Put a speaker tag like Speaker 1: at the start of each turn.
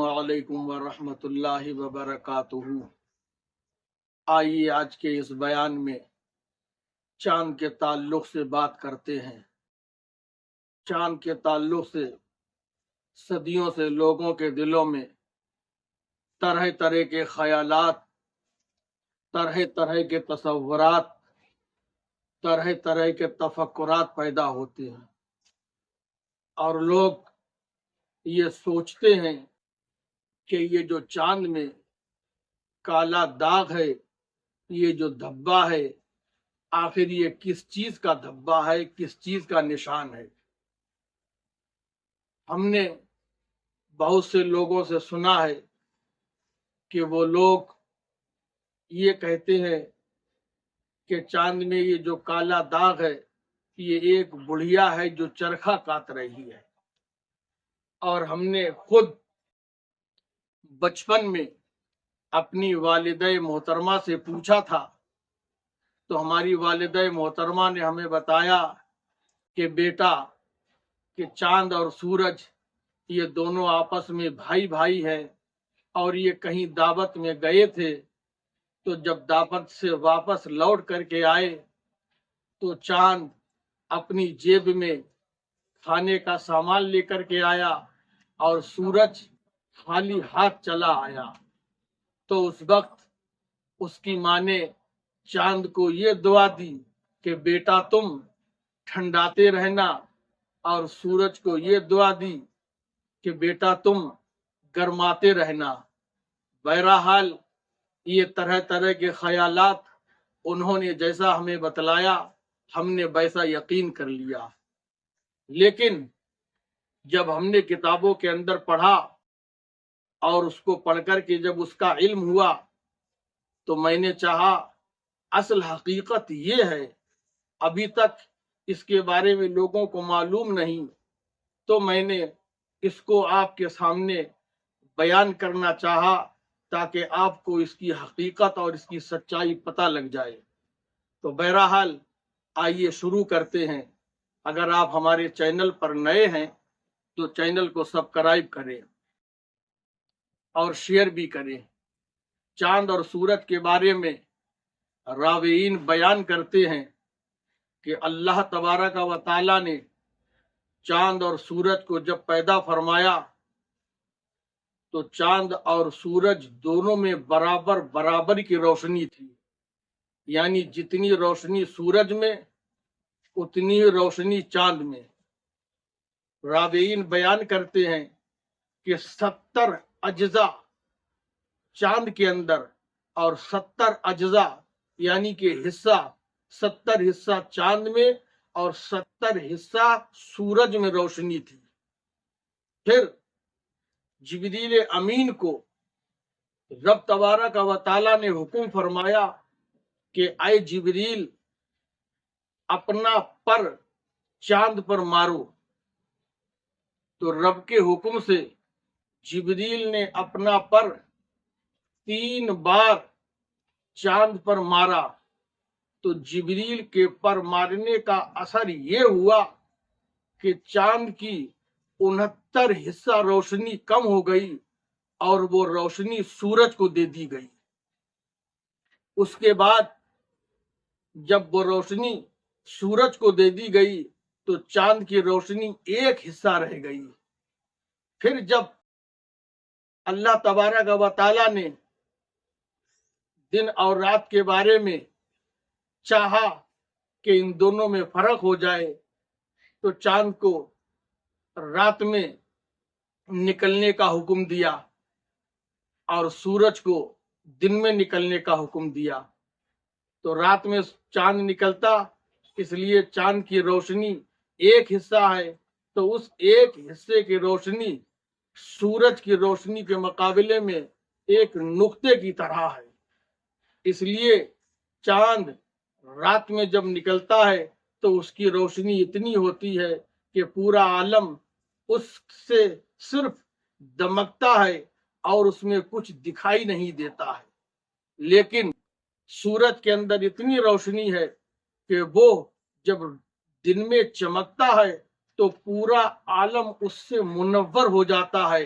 Speaker 1: علیکم ورحمۃ اللہ وبرکاتہ۔ آئیے آج کے اس بیان میں چاند کے تعلق سے بات کرتے ہیں۔ چاند کے تعلق سے صدیوں سے لوگوں کے دلوں میں طرح طرح کے خیالات، طرح طرح کے تصورات، طرح طرح کے تفکرات پیدا ہوتے ہیں، اور لوگ یہ سوچتے ہیں کہ یہ جو چاند میں کالا داغ ہے، یہ جو دھبا ہے، آخر یہ کس چیز کا دھبا ہے، کس چیز کا نشان ہے۔ ہم نے بہت سے لوگوں سے سنا ہے کہ وہ لوگ یہ کہتے ہیں کہ چاند میں یہ جو کالا داغ ہے، یہ ایک بڑھیا ہے جو چرخہ کاٹ رہی ہے۔ اور ہم نے خود بچپن میں اپنی والدہ محترمہ سے پوچھا تھا، تو ہماری والدہ محترمہ نے ہمیں بتایا کہ بیٹا، کہ چاند اور سورج یہ دونوں آپس میں بھائی بھائی ہیں، اور یہ کہیں دعوت میں گئے تھے، تو جب دعوت سے واپس لوٹ کر کے آئے تو چاند اپنی جیب میں کھانے کا سامان لے کر کے آیا اور سورج خالی ہاتھ چلا آیا۔ تو اس وقت اس کی ماں نے چاند کو یہ دعا دی کہ بیٹا تم ٹھنڈاتے رہنا، اور سورج کو یہ دعا دی کہ بیٹا تم گرماتے رہنا۔ بہرحال یہ طرح طرح کے خیالات انہوں نے جیسا ہمیں بتلایا، ہم نے ویسا یقین کر لیا۔ لیکن جب ہم نے کتابوں کے اندر پڑھا اور اس کو پڑھ کر کے جب اس کا علم ہوا، تو میں نے چاہا اصل حقیقت یہ ہے، ابھی تک اس کے بارے میں لوگوں کو معلوم نہیں، تو میں نے اس کو آپ کے سامنے بیان کرنا چاہا تاکہ آپ کو اس کی حقیقت اور اس کی سچائی پتہ لگ جائے۔ تو بہرحال آئیے شروع کرتے ہیں۔ اگر آپ ہمارے چینل پر نئے ہیں تو چینل کو سبسکرائب کریں اور شیئر بھی کریں۔ چاند اور سورج کے بارے میں راویین بیان کرتے ہیں کہ اللہ تبارک و تعالی نے چاند اور سورج کو جب پیدا فرمایا تو چاند اور سورج دونوں میں برابر برابر کی روشنی تھی، یعنی جتنی روشنی سورج میں اتنی روشنی چاند میں۔ راویین بیان کرتے ہیں کہ 70 اجزاء چاند کے اندر اور 70 اجزاء یعنی کہ حصہ، 70 حصہ چاند میں اور 70 حصہ سورج میں روشنی تھی۔ پھر جبریل امین کو رب تبارک و تعالی نے حکم فرمایا کہ اے جبریل اپنا پر چاند پر مارو، تو رب کے حکم سے جبریل نے اپنا پر 3 بار چاند پر مارا، تو جبریل کے پر مارنے کا اثر یہ ہوا کہ چاند کی 69 حصہ روشنی کم ہو گئی اور وہ روشنی سورج کو دے دی گئی۔ اس کے بعد جب وہ روشنی سورج کو دے دی گئی تو چاند کی روشنی ایک حصہ رہ گئی۔ پھر جب اللہ تبارک و تعالی نے دن اور رات کے بارے میں چاہا کہ ان دونوں میں فرق ہو جائے، تو چاند کو رات میں نکلنے کا حکم دیا اور سورج کو دن میں نکلنے کا حکم دیا۔ تو رات میں چاند نکلتا، اس لیے چاند کی روشنی ایک حصہ ہے، تو اس ایک حصے کی روشنی سورج کی روشنی کے مقابلے میں ایک نقطے کی طرح ہے۔ اس لیے چاند رات میں جب نکلتا ہے تو اس کی روشنی اتنی ہوتی ہے کہ پورا عالم اس سے صرف دمکتا ہے اور اس میں کچھ دکھائی نہیں دیتا ہے۔ لیکن سورج کے اندر اتنی روشنی ہے کہ وہ جب دن میں چمکتا ہے تو پورا عالم اس سے منور ہو جاتا ہے،